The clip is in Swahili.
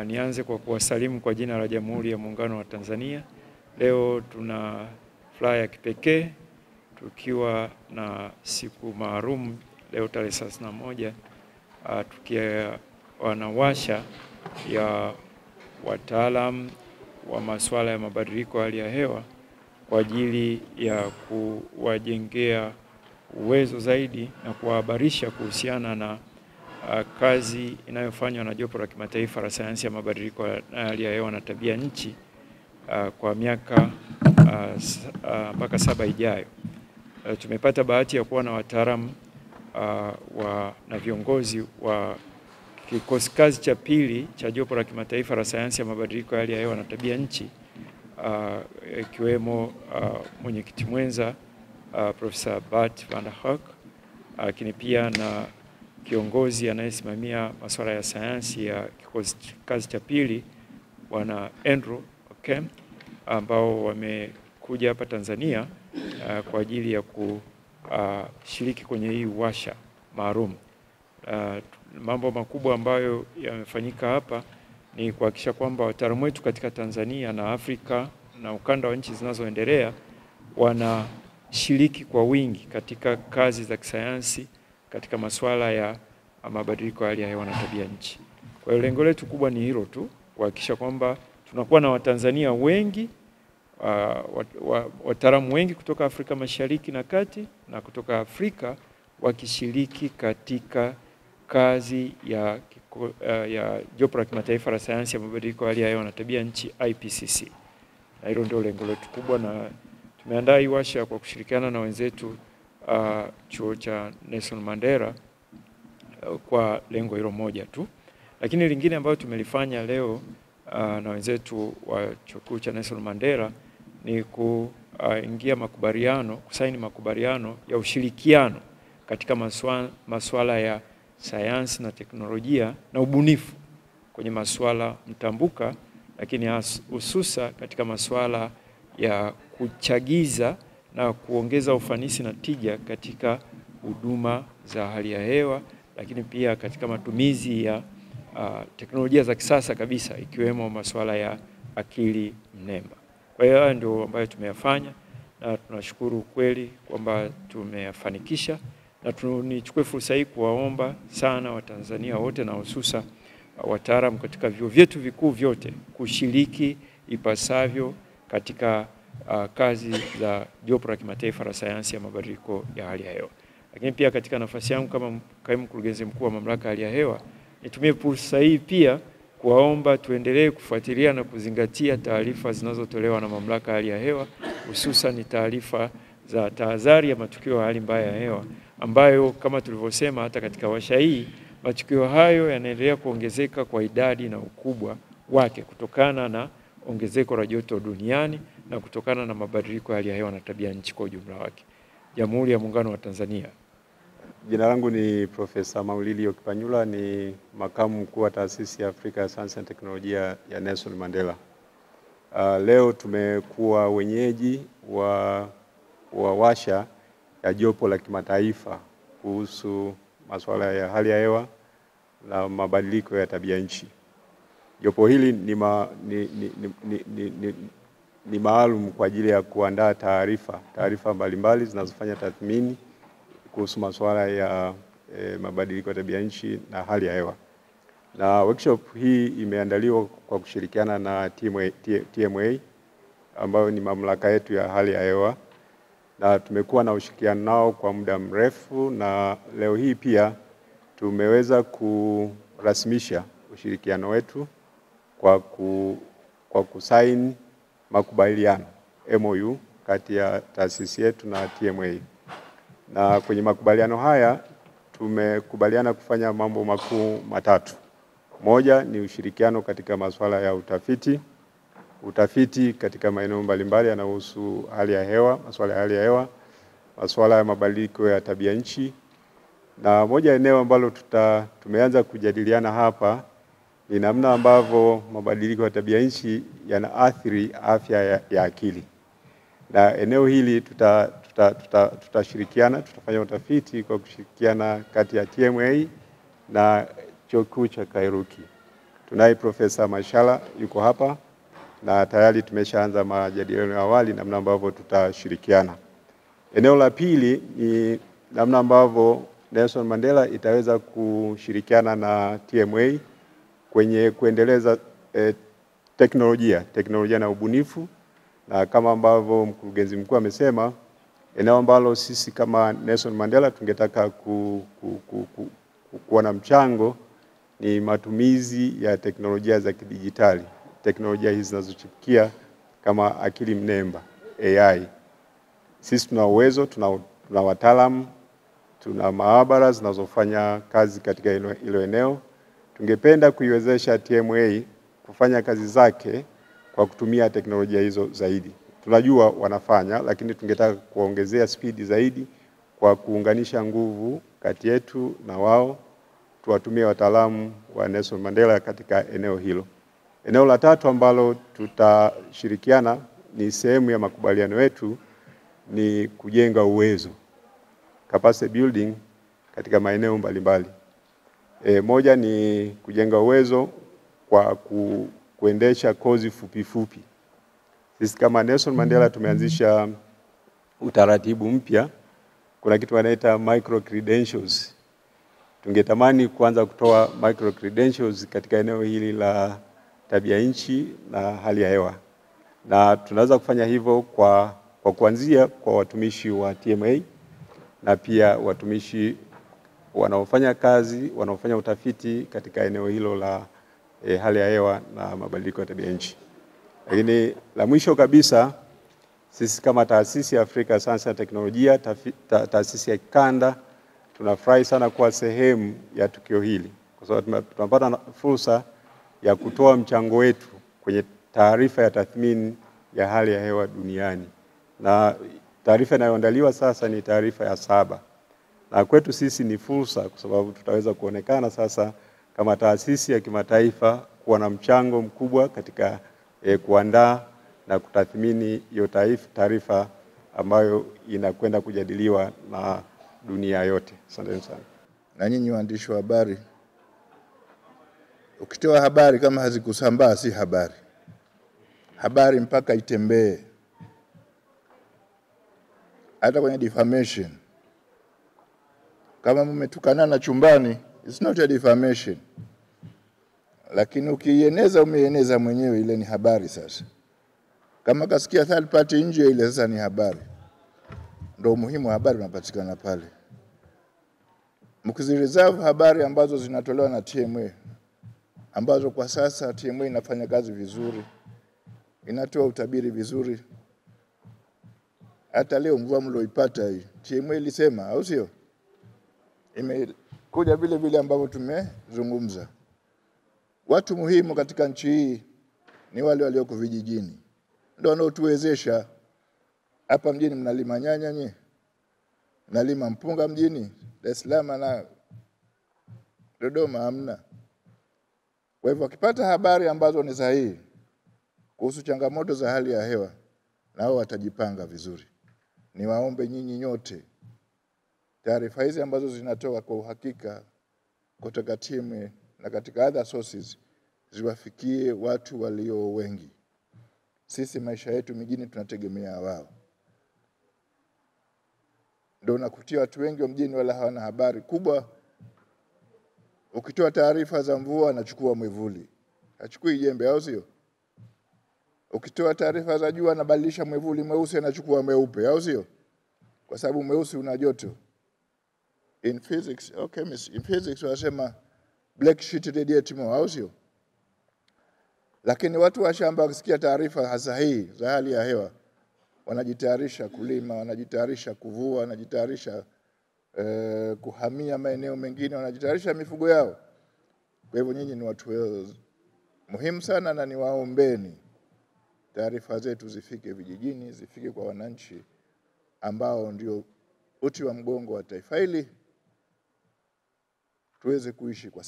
Nianze kwa kuwasalimu kwa jina la Jamhuri ya Muungano wa Tanzania. Leo tuna furaha ya kipekee tukiwa na siku maalum leo tarehe 31 tukiwa wanawasha ya wataalamu wa masuala ya mabadiliko ya hali ya hewa kwa ajili ya kuwajengea uwezo zaidi na kuwahabarisha kuhusiana na kazi inayofanywa na jopo la kimataifa la sayansi ya mabadiliko ya hali ya hewa na tabia nchi kwa miaka mpaka 7 ijayo. Tumepata bahati ya kuwa na wataalamu na viongozi wa kikosi kazi cha pili cha jopo la kimataifa la sayansi ya mabadiliko ya hali ya hewa na tabia nchi, ikiwemo mwenyekiti mwenza Profesa Bart van der Hoek, lakini pia na kiongozi anayesimamia masuala ya sayansi ya kikosi kazi cha pili Bwana Andrew Okem, ambao wamekuja hapa Tanzania kwa ajili ya kushiriki kwenye hii washa maalum. Mambo makubwa ambayo yamefanyika hapa ni kuhakikisha kwamba wataalamu wetu katika Tanzania na Afrika na ukanda wa nchi zinazoendelea wanashiriki kwa wingi katika kazi za kisayansi katika masuala ya mabadiliko ya hali ya hewa na tabia nchi. Kwa hiyo lengo letu kubwa ni hilo tu, kuhakikisha kwamba tunakuwa na Watanzania wengi, wataalamu wengi kutoka Afrika Mashariki na Kati na kutoka Afrika wakishiriki katika kazi ya jopo la kimataifa la sayansi ya mabadiliko ya hali ya hewa na tabia nchi IPCC. Na hilo ndio lengo letu kubwa, na tumeandaa hii washa kwa kushirikiana na wenzetu chuo cha Nelson Mandela kwa lengo hilo moja tu. Lakini lingine ambayo tumelifanya leo na wenzetu wa chuo kikuu cha Nelson Mandela ni kuingia kusaini makubaliano ya ushirikiano katika masuala ya sayansi na teknolojia na ubunifu kwenye masuala mtambuka, lakini hususa katika masuala ya kuchagiza na kuongeza ufanisi na tija katika huduma za hali ya hewa, lakini pia katika matumizi ya teknolojia za kisasa kabisa ikiwemo masuala ya akili mnemba. Kwa hiyo haya ndio ambayo tumeyafanya na tunashukuru kweli kwamba tumeyafanikisha, na nichukue fursa hii kuwaomba sana Watanzania wote na hususa wataalamu katika vyuo vyetu vikuu vyote kushiriki ipasavyo katika kazi za jopo la kimataifa la sayansi ya mabadiliko ya hali ya hewa. Lakini pia katika nafasi yangu kama kaimu mkurugenzi mkuu wa mamlaka ya hali ya hewa, nitumie fursa hii pia kuwaomba tuendelee kufuatilia na kuzingatia taarifa zinazotolewa na mamlaka ya hali ya hewa, hususan taarifa za tahadhari ya matukio ya hali mbaya ya hewa, ambayo kama tulivyosema hata katika washa hii, matukio hayo yanaendelea kuongezeka kwa idadi na ukubwa wake kutokana na ongezeko la joto duniani na kutokana na mabadiliko ya hali ya hewa na tabia nchi kwa ujumla wake. Jamhuri ya Muungano wa Tanzania. Jina langu ni Profesa Maulidi Kipanyula, ni makamu mkuu wa Taasisi ya Afrika ya Sayansi na Teknolojia ya Nelson Mandela. Leo tumekuwa wenyeji wa washa ya jopo la kimataifa kuhusu masuala ya hali ya hewa na mabadiliko ya tabia nchi. Jopo hili ni maalum kwa ajili ya kuandaa taarifa mbalimbali zinazofanya tathmini kuhusu masuala ya mabadiliko ya tabia nchi na hali ya hewa. Na workshop hii imeandaliwa kwa kushirikiana na TMA ambayo ni mamlaka yetu ya hali ya hewa, na tumekuwa na ushirikiano nao kwa muda mrefu, na leo hii pia tumeweza kurasmisha ushirikiano wetu kwa kusaini makubaliano MOU kati ya taasisi yetu na TMA. Na kwenye makubaliano haya tumekubaliana kufanya mambo makuu matatu. Moja ni ushirikiano katika masuala ya utafiti katika maeneo mbalimbali yanayohusu hali ya hewa, masuala ya hali ya hewa, masuala ya mabadiliko ya tabia nchi. Na moja eneo ambalo tumeanza kujadiliana hapa ni namna ambavyo mabadiliko ya tabia nchi yanaathiri afya ya akili. Na eneo hili tutashirikiana, tutafanya utafiti kwa kushirikiana kati ya TMA na chuo kikuu cha Kairuki. Tunaye Profesa Mashala yuko hapa na tayari tumeshaanza majadiliano ya awali namna ambavyo tutashirikiana. Eneo la pili ni namna ambavyo Nelson Mandela itaweza kushirikiana na TMA kwenye kuendeleza teknolojia na ubunifu, na kama ambavyo mkurugenzi mkuu amesema, eneo ambalo sisi kama Nelson Mandela tungetaka kuwa na mchango ni matumizi ya teknolojia za kidijitali. Teknolojia hizi zinazochipukia kama akili mnemba, AI. Sisi tuna uwezo, tuna wataalamu, tuna maabara zinazofanya kazi katika hilo eneo. Tungependa kuiwezesha TMA kufanya kazi zake kwa kutumia teknolojia hizo zaidi. Tunajua wanafanya, lakini tungetaka kuongezea spidi zaidi kwa kuunganisha nguvu kati yetu na wao, tuwatumie wataalamu wa Nelson Mandela katika eneo hilo. Eneo la tatu ambalo tutashirikiana ni sehemu ya makubaliano yetu ni kujenga uwezo, capacity building katika maeneo mbalimbali. Moja ni kujenga uwezo kwa kuendesha kozi fupi. Sisi kama Nelson Mandela tumeanzisha utaratibu mpya, kuna kitu wanaita micro credentials. Tungetamani kuanza kutoa micro credentials katika eneo hili la tabia nchi na hali ya hewa. Na tunaweza kufanya hivyo kwa kuanzia kwa watumishi wa TMA na pia watumishi wanaofanya kazi, wanaofanya utafiti katika eneo hilo la hali ya hewa na mabadiliko ya tabia nchi. Lakini la mwisho kabisa, sisi kama taasisi ya Afrika Sayansi na Teknolojia, taasisi ya kikanda, tunafurahi sana kuwa sehemu ya tukio hili, kwa sababu tunapata fursa ya kutoa mchango wetu kwenye taarifa ya tathmini ya hali ya hewa duniani. Na taarifa inayoandaliwa sasa ni taarifa ya 7. Na kwetu sisi ni fursa, kwa sababu tutaweza kuonekana sasa kama taasisi ya kimataifa kuwa na mchango mkubwa katika kuandaa na kutathmini hiyo taarifa ambayo inakwenda kujadiliwa na dunia yote. Asante sana. Na nyinyi waandishi wa habari, ukitoa habari kama hazikusambaa si habari. Habari mpaka itembee. Hata kwenye defamation, kama mmetukanana chumbani, it's not a defamation. Lakini ukieneza umeeneza mwenyewe, ile ni habari sasa. Kama kasikia third party nje, ile sasa ni habari. Ndio muhimu wa habari unapatikana pale. Mkizireserve habari ambazo zinatolewa na TMA, ambazo kwa sasa TMA inafanya kazi vizuri, inatoa utabiri vizuri. Hata leo mvua mlioipata hii, TMA ilisema, au sio? Imekuja vile ambavyo tumezungumza. Watu muhimu katika nchi hii ni wale walioko vijijini. Ndio wanaotuwezesha. Hapa mjini mnalima nyanya nyinyi? Mnalima mpunga mjini? Dar es Salaam na Dodoma hamna. Kwa hivyo wakipata habari ambazo ni sahihi kuhusu changamoto za hali ya hewa, nao watajipanga vizuri. Niwaombe nyinyi nyote, taarifa hizi ambazo zinatoka kwa uhakika kutoka TMA na katika other sources ziwafikie watu walio wengi. Sisi maisha yetu mjini tunategemea wao. Ndio nakutia watu wengi wa mjini wala hawana habari kubwa. Ukitoa taarifa za mvua anachukua mwivuli, hachukui jembe, au sio? Ukitoa taarifa za jua anabadilisha mwivuli mweusi anachukua mweupe, au sio? Kwa sababu mweusi una joto. In physics, in physics wanasema black sheet radiate more, au sio? Lakini watu wa shamba wakisikia taarifa sahihi za hali ya hewa, wanajitayarisha kulima, wanajitayarisha kuvua, wanajitayarisha kuhamia maeneo mengine, wanajitayarisha mifugo yao. Kwa hivyo nyinyi ni watu muhimu sana, na niwaombeni taarifa zetu zifike vijijini, zifike kwa wananchi ambao ndio uti wa mgongo wa taifa hili, tuweze kuishi kwa